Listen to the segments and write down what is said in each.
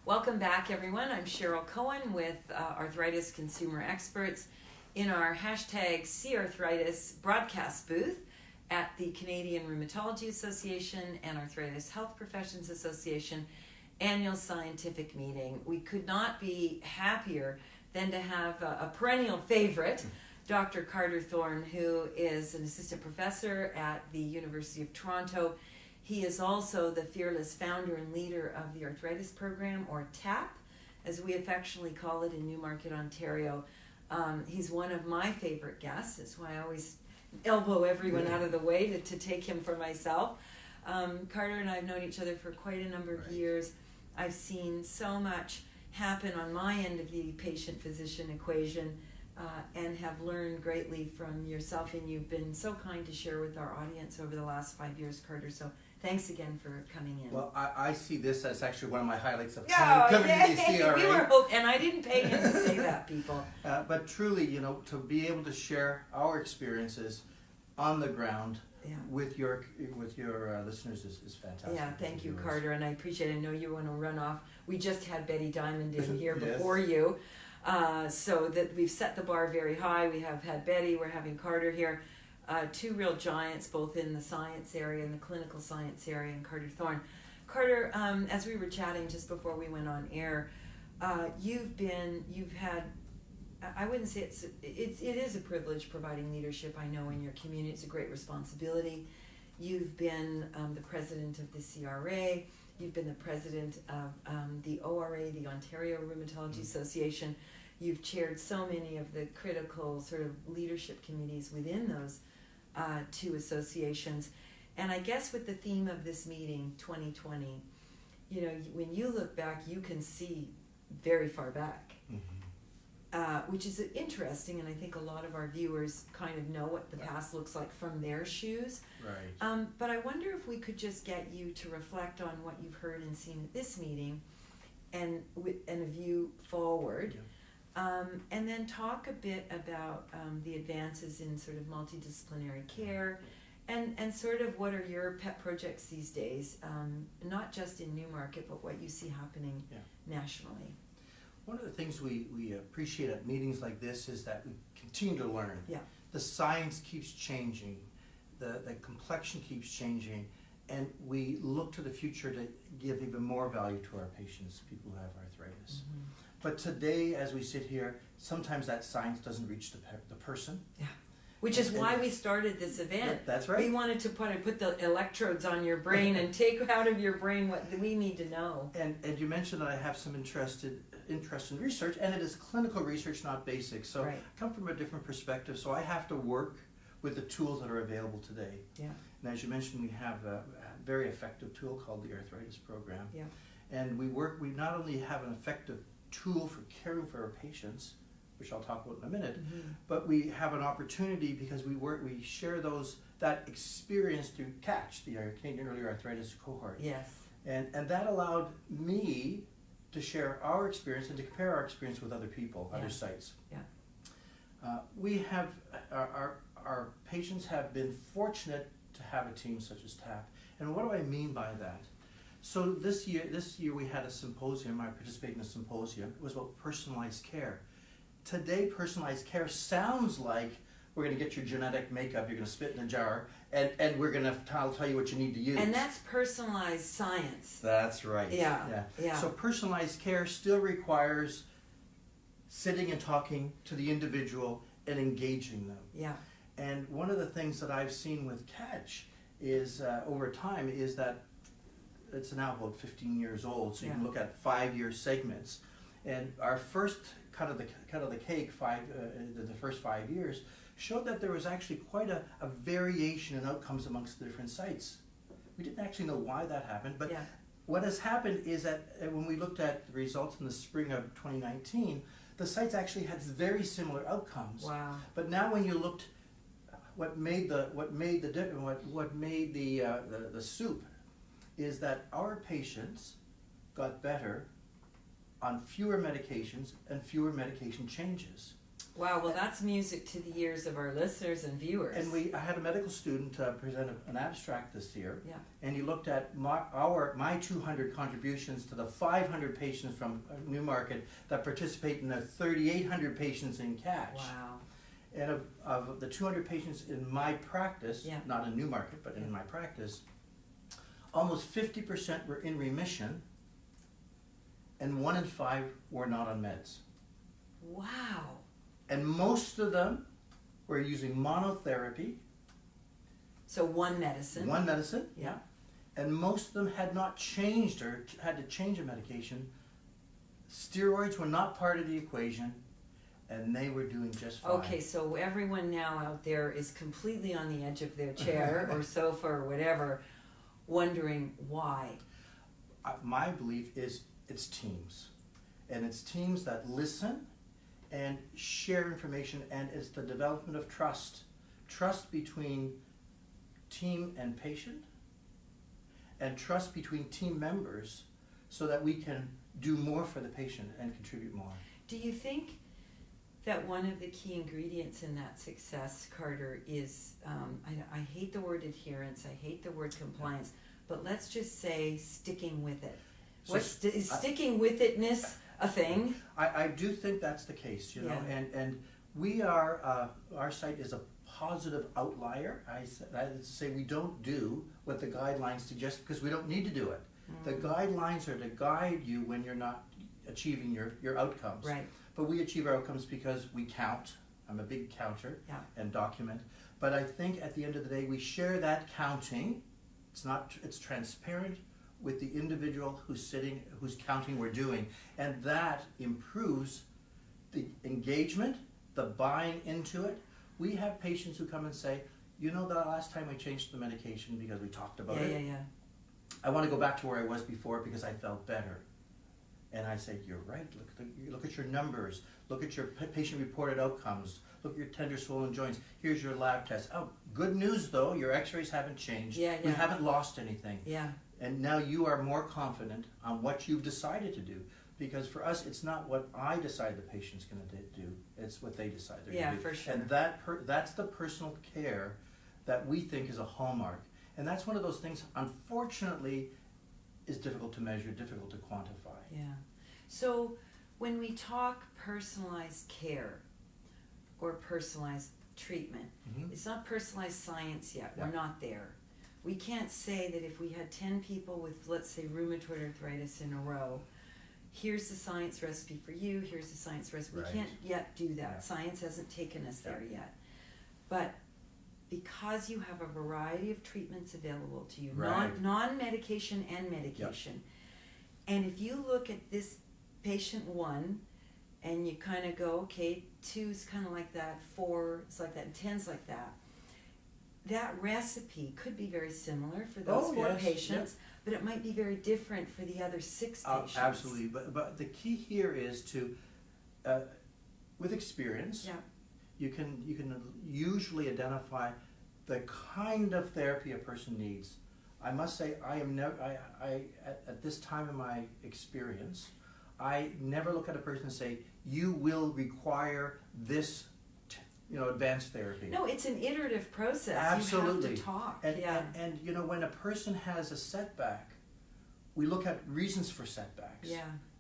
Welcome back, everyone. I'm Chery Koehn with Arthritis Consumer Experts in our hashtag #CArthritis broadcast booth at the Canadian Rheumatology Association and Arthritis Health Professions Association annual scientific meeting. We could not be happier than to have a perennial favorite, Dr. Carter Thorne, who is an assistant professor at the University of Toronto. He is also the fearless founder and leader of the Arthritis Program, or TAP, as we affectionately call it in Newmarket, Ontario. He's one of my favorite guests. That's why I always elbow everyone out of the way to take him for myself. Carter and I have known each other for quite a number of years. I've seen so much happen on my end of the patient-physician equation and have learned greatly from yourself, and you've been so kind to share with our audience over the last 5 years, Carter. So thanks again for coming in. Well, I see this as actually one of my highlights of coming to the CRA. We were and I didn't pay him to say that, people. But truly, to be able to share our experiences on the ground with your listeners is fantastic. Yeah, thank you, Carter, and I appreciate it. I know you want to run off. We just had Betty Diamond in here before you, so that we've set the bar very high. We have had Betty, we're having Carter here. Two real giants, both in the science area and the clinical science area, and Carter Thorne. Carter, as we were chatting just before we went on air, you've had, I wouldn't say it is a privilege providing leadership, I know, in your community. It's a great responsibility. You've been the president of the CRA, you've been the president of the ORA, the Ontario Rheumatology Association. You've chaired so many of the critical sort of leadership committees within those two associations. And I guess with the theme of this meeting, 2020, when you look back, you can see very far back, which is interesting, and I think a lot of our viewers kind of know what the past looks like from their shoes. Right. But I wonder if we could just get you to reflect on what you've heard and seen at this meeting and a view forward. Yeah. And then talk a bit about the advances in sort of multidisciplinary care and sort of what are your pet projects these days, not just in Newmarket, but what you see happening nationally. One of the things we appreciate at meetings like this is that we continue to learn. Yeah. The science keeps changing, the complexion keeps changing, and we look to the future to give even more value to our patients, people who have arthritis. Mm-hmm. But today, as we sit here, sometimes that science doesn't reach the person. Yeah. Which is why we started this event. That's right. We wanted to put the electrodes on your brain and take out of your brain what we need to know. And you mentioned that I have some interest in research, and it is clinical research, not basic. So I come from a different perspective, so I have to work with the tools that are available today. Yeah. And as you mentioned, we have a very effective tool called the Arthritis Program. Yeah. And we not only have an effective tool for caring for our patients, which I'll talk about in a minute, but we have an opportunity because we share that experience through CATCH, the Canadian Early Arthritis Cohort. Yes. And that allowed me to share our experience and to compare our experience with other people, other sites. Yeah. We have our patients have been fortunate to have a team such as TAP. And what do I mean by that? So this year we had a symposium. I participated in a symposium. It was about personalized care. Today, personalized care sounds like we're going to get your genetic makeup, you're going to spit in a jar, and we're going to tell you what you need to use. And that's personalized science. That's right. Yeah. So personalized care still requires sitting and talking to the individual and engaging them. Yeah. And one of the things that I've seen with CATCH is over time is that it's now about 15 years old, so you can look at 5-year segments. And our first cut of the cake, the first 5 years, showed that there was actually quite a variation in outcomes amongst the different sites. We didn't actually know why that happened, but what has happened is that when we looked at the results in the spring of 2019, the sites actually had very similar outcomes. Wow! But now when you looked, what made the soup is that our patients got better on fewer medications and fewer medication changes. Wow, well that's music to the ears of our listeners and viewers. And I had a medical student present an abstract this year, yeah. and he looked at my 200 contributions to the 500 patients from Newmarket that participate in the 3,800 patients in Catch. Wow. And of the 200 patients in my practice, yeah. not in Newmarket, but in my practice, almost 50% were in remission, and 1 in 5 were not on meds. Wow. And most of them were using monotherapy. So one medicine. One medicine, yeah. And most of them had not changed or had to change a medication. Steroids were not part of the equation, and they were doing just fine. Okay, so everyone now out there is completely on the edge of their chair or sofa or whatever, wondering why. My belief is it's teams. And it's teams that listen and share information, and it's the development of trust. Trust between team and patient, and trust between team members, so that we can do more for the patient and contribute more. Do you think that one of the key ingredients in that success, Carter, is, I hate the word adherence, I hate the word compliance, but let's just say sticking with it. Is sticking with itness a thing? I do think that's the case, you know, and we are, our site is a positive outlier. I say we don't do what the guidelines suggest because we don't need to do it. The guidelines are to guide you when you're not achieving your outcomes. Right. But we achieve our outcomes because we count. I'm a big counter and document. But I think at the end of the day, we share that counting. It's transparent with the individual who's counting we're doing. And that improves the engagement, the buying into it. We have patients who come and say, you know, the last time I changed the medication because we talked about it. I want to go back to where I was before because I felt better. And I say, you're right, look at your numbers, look at your patient-reported outcomes, look at your tender swollen joints, here's your lab test. Oh, good news though, your x-rays haven't changed, we haven't lost anything. And now you are more confident on what you've decided to do. Because for us, it's not what I decide the patient's going to do, it's what they decide they're going to do. For sure. And that's the personal care that we think is a hallmark. And that's one of those things, unfortunately, is difficult to measure, difficult to quantify. So when we talk personalized care or personalized treatment, it's not personalized science yet. We're not there. We can't say that if we had 10 people with, let's say, rheumatoid arthritis in a row, here's the science recipe for you, here's the science recipe. We can't yet do that. Science hasn't taken us there yet. But because you have a variety of treatments available to you, non-medication and medication, and if you look at this patient 1 and you kind of go, okay, 2's kind of like that, 4 is like that, and 10's like that, that recipe could be very similar for those 4 patients, but it might be very different for the other 6 patients. Absolutely, but the key here is to, with experience, you can usually identify the kind of therapy a person needs. I must say, at this time in my experience, I never look at a person and say, you will require this advanced therapy. No, it's an iterative process. Absolutely. You have to talk. And you know, when a person has a setback, we look at reasons for setbacks.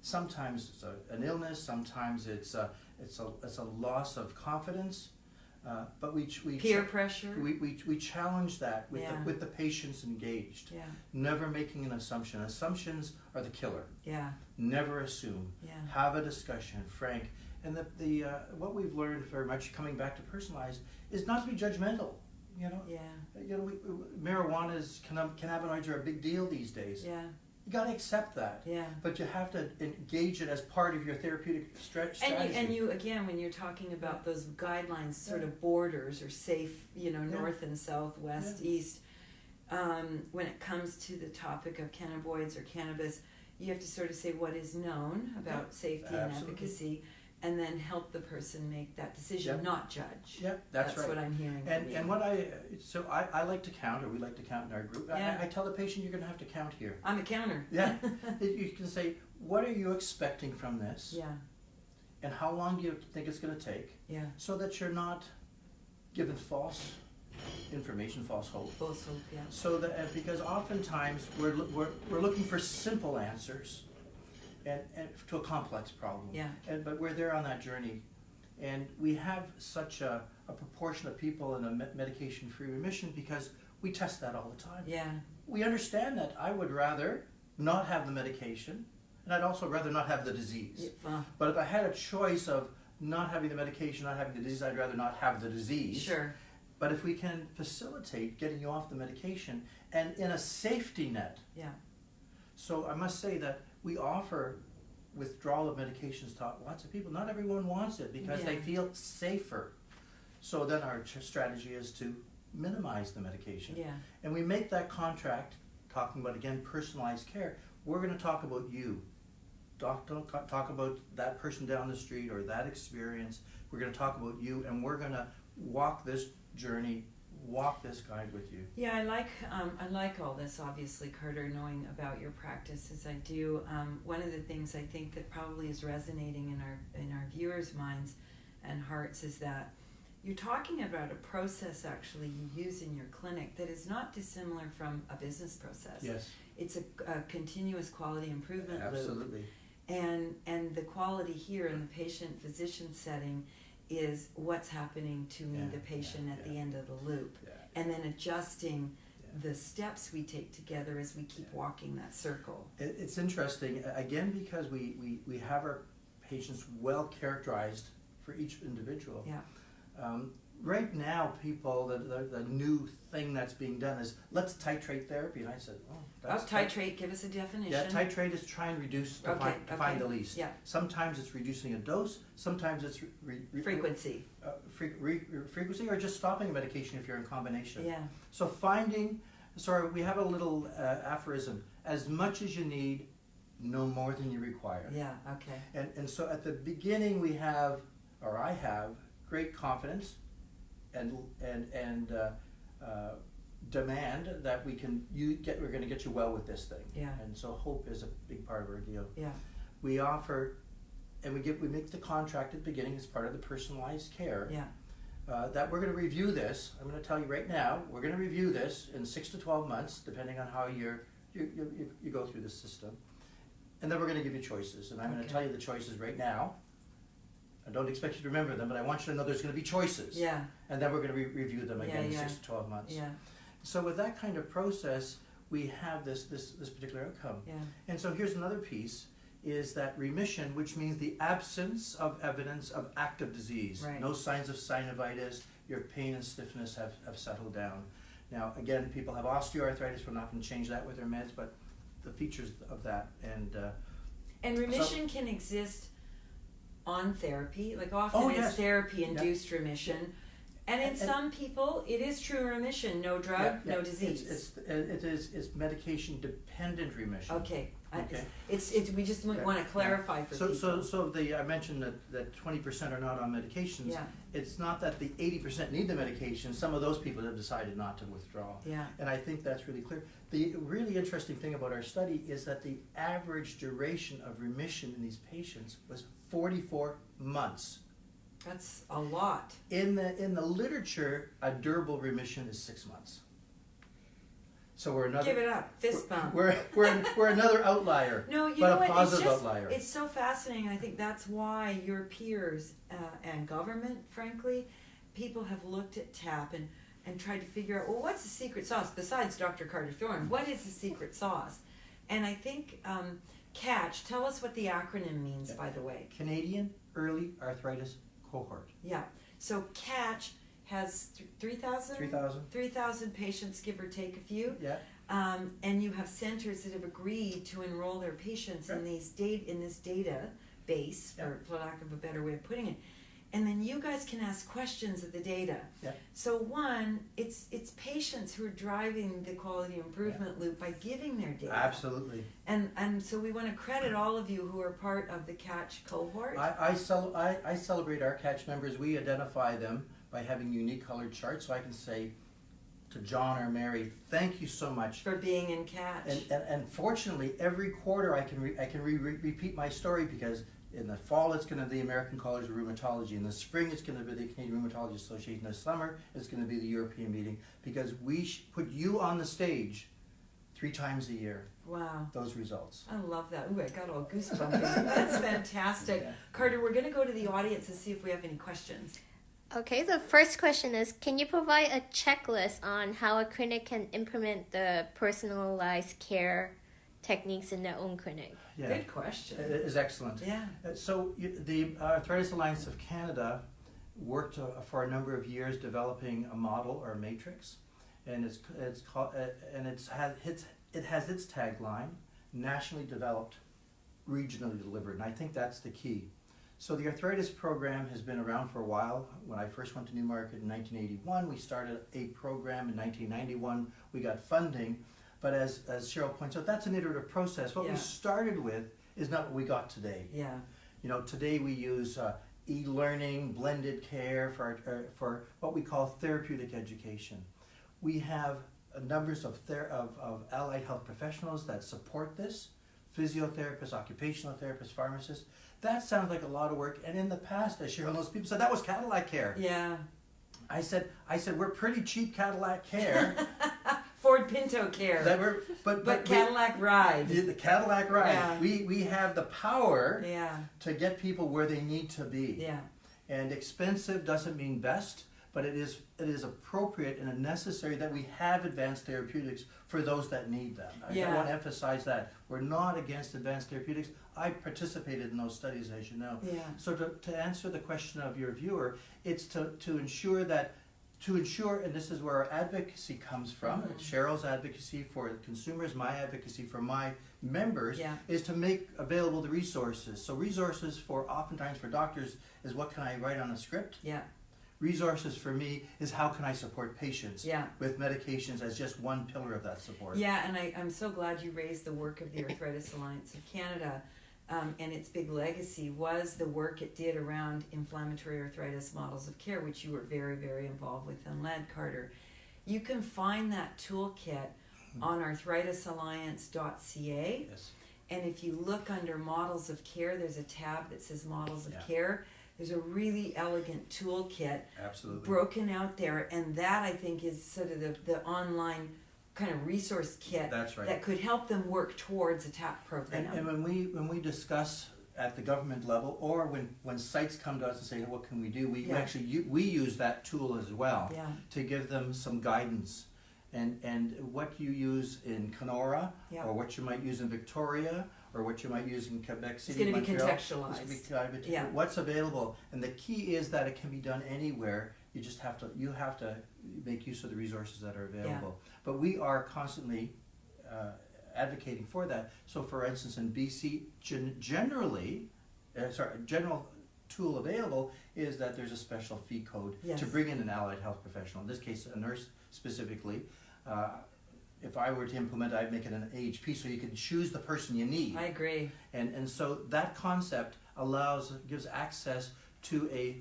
Sometimes it's an illness, sometimes it's a loss of confidence. But we peer pressure. We challenge that with the patients engaged. Never making an assumption. Assumptions are the killer. Never assume. Have a discussion, frank. And the what we've learned very much coming back to personalized is not to be judgmental. You know, marijuana's cannabinoids are a big deal these days. You got to accept that. But you have to engage it as part of your therapeutic strategy. And you again, when you're talking about those guidelines, sort of borders or safe, north and south, west, east. When it comes to the topic of cannabinoids or cannabis, you have to sort of say what is known about safety and efficacy, and then help the person make that decision, not judge. That's right. What I'm hearing. And what I like to count, or we like to count in our group. I tell the patient, you're going to have to count here. I'm a counter. You can say, what are you expecting from this? and how long do you think it's going to take, so that you're not given false information, false hope. False hope, yeah. So that, because oftentimes we're looking for simple answers, and to a complex problem. Yeah. But we're there on that journey, and we have such a proportion of people in a medication-free remission because we test that all the time. Yeah. We understand that I would rather not have the medication, and I'd also rather not have the disease. But if I had a choice of not having the medication, not having the disease, I'd rather not have the disease. Sure. But if we can facilitate getting you off the medication and in a safety net. Yeah. So I must say that we offer withdrawal of medications to lots of people. Not everyone wants it because they feel safer. So then our strategy is to minimize the medication. Yeah. And we make that contract, talking about, again, personalized care. We're going to talk about you. Don't talk about that person down the street or that experience. We're going to talk about you, and we're going to walk this journey, walk this guide with you. Yeah, I like all this, obviously, Carter, knowing about your practice as I do. One of the things I think that probably is resonating in our viewers' minds and hearts is that you're talking about a process actually you use in your clinic that is not dissimilar from a business process. Yes. It's a continuous quality improvement loop. Absolutely. And the quality here in the patient-physician setting is what's happening to me, the patient, at the end of the loop. Yeah. And then adjusting the steps we take together as we keep walking that circle. It's interesting, again, because we have our patients well characterized for each individual. Yeah. Right now, people, the new thing that's being done is, let's titrate therapy. And I said, titrate, give us a definition. Yeah, titrate is try and reduce to find the least. Yeah. Sometimes it's reducing a dose, sometimes it's frequency. Frequency, or just stopping a medication if you're in combination. Yeah. So we have a little aphorism, as much as you need, no more than you require. Yeah, okay. And so at the beginning I have great confidence and demand that we're going to get you well with this thing. Yeah. And so hope is a big part of our deal. Yeah. We offer, and we make the contract at the beginning as part of the personalized care. Yeah. That we're going to review this. I'm going to tell you right now, we're going to review this in 6 to 12 months, depending on how you go through the system. And then we're going to give you choices. And I'm going to tell you the choices right now. I don't expect you to remember them, but I want you to know there's going to be choices. Yeah. And then we're going to review them again in 6 to 12 months. Yeah. So with that kind of process, we have this particular outcome. Yeah. And so here's another piece, is that remission, which means the absence of evidence of active disease. Right. No signs of synovitis, your pain and stiffness have settled down. Now, again, people have osteoarthritis. We're not going to change that with their meds, but the features of that. And remission can exist on therapy, like often it's therapy-induced remission. And in some people, it is true remission, no drug, no disease. It's medication-dependent remission. Okay. We just want to clarify for people. So I mentioned that 20% are not on medications. Yeah. It's not that the 80% need the medication. Some of those people have decided not to withdraw. Yeah. And I think that's really clear. The really interesting thing about our study is that the average duration of remission in these patients was 44 months. That's a lot. In the literature, a durable remission is 6 months. So we're another. Give it up, fist bump. We're another outlier. No, you but know a what? positive outlier. It's so fascinating. I think that's why your peers and government, frankly, people have looked at TAP and tried to figure out, well, what's the secret sauce besides Dr. Carter Thorne? What is the secret sauce? And I think CATCH. Tell us what the acronym means, by the way. Canadian Early Arthritis Cohort. Yeah. So CATCH has 3,000 patients, give or take a few. Yeah. And you have centers that have agreed to enroll their patients in this database, for lack of a better way of putting it. And then you guys can ask questions of the data. Yeah. So one, it's patients who are driving the quality improvement loop by giving their data. Absolutely. And so we want to credit all of you who are part of the CATCH cohort. I celebrate our CATCH members. We identify them by having unique colored charts, so I can say to John or Mary, thank you so much for being in Catch. And fortunately, every quarter I can repeat my story, because in the fall it's going to be the American College of Rheumatology. In the spring it's going to be the Canadian Rheumatology Association. In the summer it's going to be the European meeting, because we put you on the stage 3 times a year. Wow. Those results. I love that. Ooh, I got all goosebumpy. That's fantastic. Yeah. Carter, we're going to go to the audience and see if we have any questions. Okay, the first question is, can you provide a checklist on how a clinic can implement the personalized care techniques in their own clinic? Yeah. Good question. It is excellent. Yeah. So the Arthritis Alliance of Canada worked for a number of years developing a model or a matrix, and it's called and it has its tagline: nationally developed, regionally delivered. And I think that's the key. So the Arthritis Program has been around for a while. When I first went to Newmarket in 1981, we started a program. In 1991, we got funding. But as Cheryl points out, that's an iterative process. What we started with is not what we got today. Yeah. You know, today we use e-learning, blended care for what we call therapeutic education. We have numbers of allied health professionals that support this: physiotherapists, occupational therapists, pharmacists. That sounds like a lot of work. And in the past, as Cheryl knows, people said that was Cadillac care. Yeah. I said we're pretty cheap Cadillac care. Ford Pinto care. But Cadillac ride. The Cadillac ride. Yeah. We have the power Yeah. to get people where they need to be. Yeah. And expensive doesn't mean best, but it is appropriate and necessary that we have advanced therapeutics for those that need them. I want to emphasize that. We're not against advanced therapeutics. I participated in those studies, as you know. Yeah. So to answer the question of your viewer, it's to ensure, and this is where our advocacy comes from, Cheryl's advocacy for consumers, my advocacy for my members, is to make available the resources. So resources oftentimes for doctors is, what can I write on a script? Yeah. Resources for me is, how can I support patients Yeah. with medications as just one pillar of that support. Yeah, and I'm so glad you raised the work of the Arthritis Alliance of Canada, and its big legacy was the work it did around inflammatory arthritis models of care, which you were very, very involved with and led, Carter. You can find that toolkit on arthritis-alliance.ca. Yes. And if you look under Models of Care, there's a tab that says Models of Care. There's a really elegant toolkit broken out there, and that, I think, is sort of the online kind of resource kit that could help them work towards a TAP program. And when we discuss at the government level, or when sites come to us and say, what can we do, we use that tool as well to give them some guidance. And what you use in Kenora, or what you might use in Victoria, or what you might use in Quebec City, it's going to be Montreal, contextualized. What's available, and the key is that it can be done anywhere. You just have to make use of the resources that are available. But we are constantly advocating for that. So, for instance, in BC, general tool available is that there's a special fee code to bring in an allied health professional. In this case, a nurse specifically. If I were to implement it, I'd make it an AHP, so you can choose the person you need. I agree. And so that concept gives access to a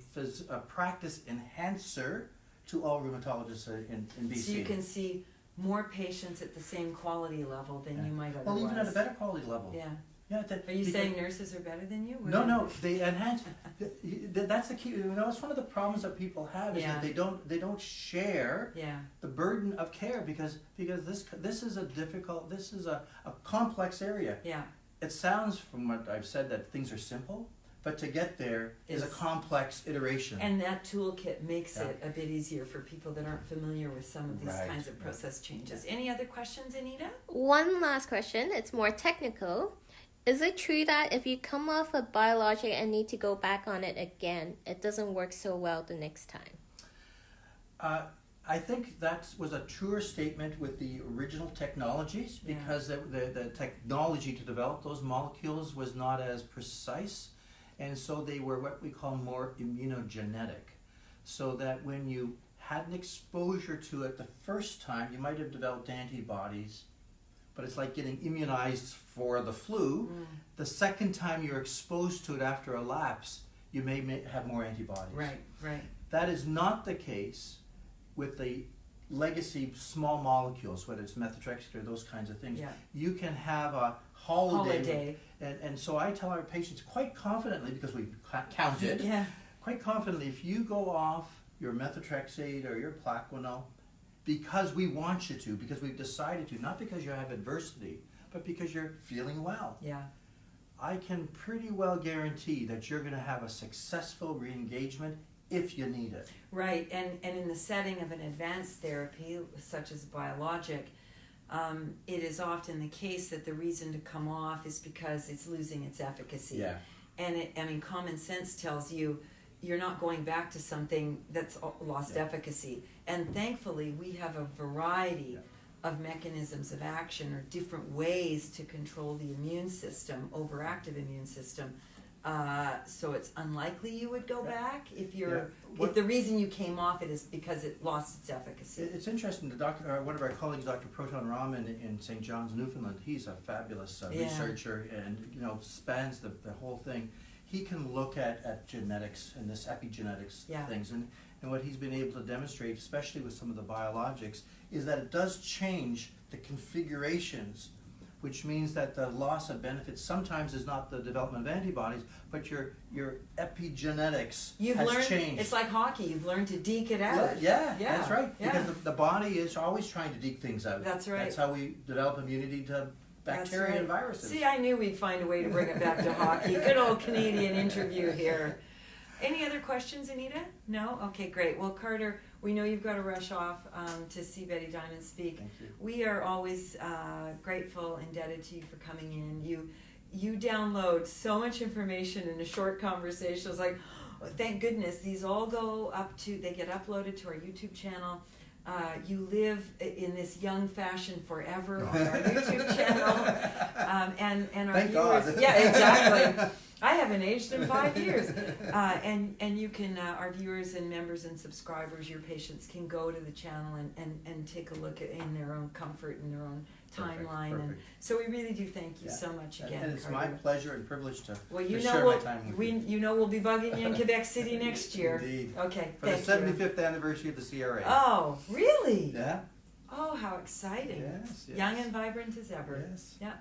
practice enhancer to all rheumatologists in BC. So you can see more patients at the same quality level than you might otherwise. Well, even at a better quality level. Yeah. Yeah, are you saying nurses are better than you? No, they enhance. That's the key. You know, it's one of the problems that people have is that they don't share the burden of care because this is a complex area. Yeah. It sounds, from what I've said, that things are simple, but to get there is a complex iteration. And that toolkit makes it a bit easier for people that aren't familiar with some of these kinds of process changes. Any other questions, Anita? One last question. It's more technical. Is it true that if you come off a biologic and need to go back on it again, it doesn't work so well the next time? I think that was a truer statement with the original technologies because the technology to develop those molecules was not as precise, and so they were what we call more immunogenetic, so that when you had an exposure to it the first time, you might have developed antibodies, but it's like getting immunized for the flu. The second time you're exposed to it after a lapse, you may have more antibodies. Right. That is not the case with the legacy small molecules, whether it's methotrexate or those kinds of things, Yeah. you can have a holiday. And so I tell our patients quite confidently, because we've counted, Yeah. quite confidently, if you go off your methotrexate or your Plaquenil, because we want you to, because we've decided to, not because you have adversity, but because you're feeling well, Yeah. I can pretty well guarantee that you're going to have a successful re-engagement if you need it. Right, and in the setting of an advanced therapy, such as biologic, it is often the case that the reason to come off is because it's losing its efficacy. Yeah. And common sense tells you you're not going back to something that's lost efficacy. And thankfully, we have a variety of mechanisms of action or different ways to control the immune system, overactive immune system. So it's unlikely you would go back if you're if the reason you came off it is because it lost its efficacy. It's interesting. One of our colleagues, Dr. Proton Rahman in St. John's, Newfoundland, he's a fabulous researcher and spans the whole thing. He can look at genetics and this epigenetics things, and what he's been able to demonstrate, especially with some of the biologics, is that it does change the configurations, which means that the loss of benefits sometimes is not the development of antibodies, but your epigenetics has changed. It's like hockey. You've learned to deke it out. Yeah, that's right. Yeah. Because the body is always trying to deke things out. That's right. That's how we develop immunity to bacteria and viruses. See, I knew we'd find a way to bring it back to hockey. Good old Canadian interview here. Any other questions, Anita? No? Okay, great. Well, Carter, we know you've got to rush off to see Betty Diamond speak. Thank you. We are always grateful, indebted to you for coming in. You download so much information in a short conversation. It's like, oh, thank goodness, these all they get uploaded to our YouTube channel. You live in this young fashion forever on our YouTube channel. And our Thank viewers. God. Yeah, exactly. I haven't aged in 5 years. And you can, our viewers and members and subscribers, your patients can go to the channel and take a look in their own comfort and their own timeline. Perfect. And so we really do thank you so much again, And it's Carter. my pleasure and privilege to You share know my time with you. we'll be bugging you in Quebec City next year. Indeed. Okay, For the thank you. 75th anniversary of the CRA. Oh, really? Yeah. Oh, how exciting. Yes. Young and vibrant as ever. Yes. Yeah.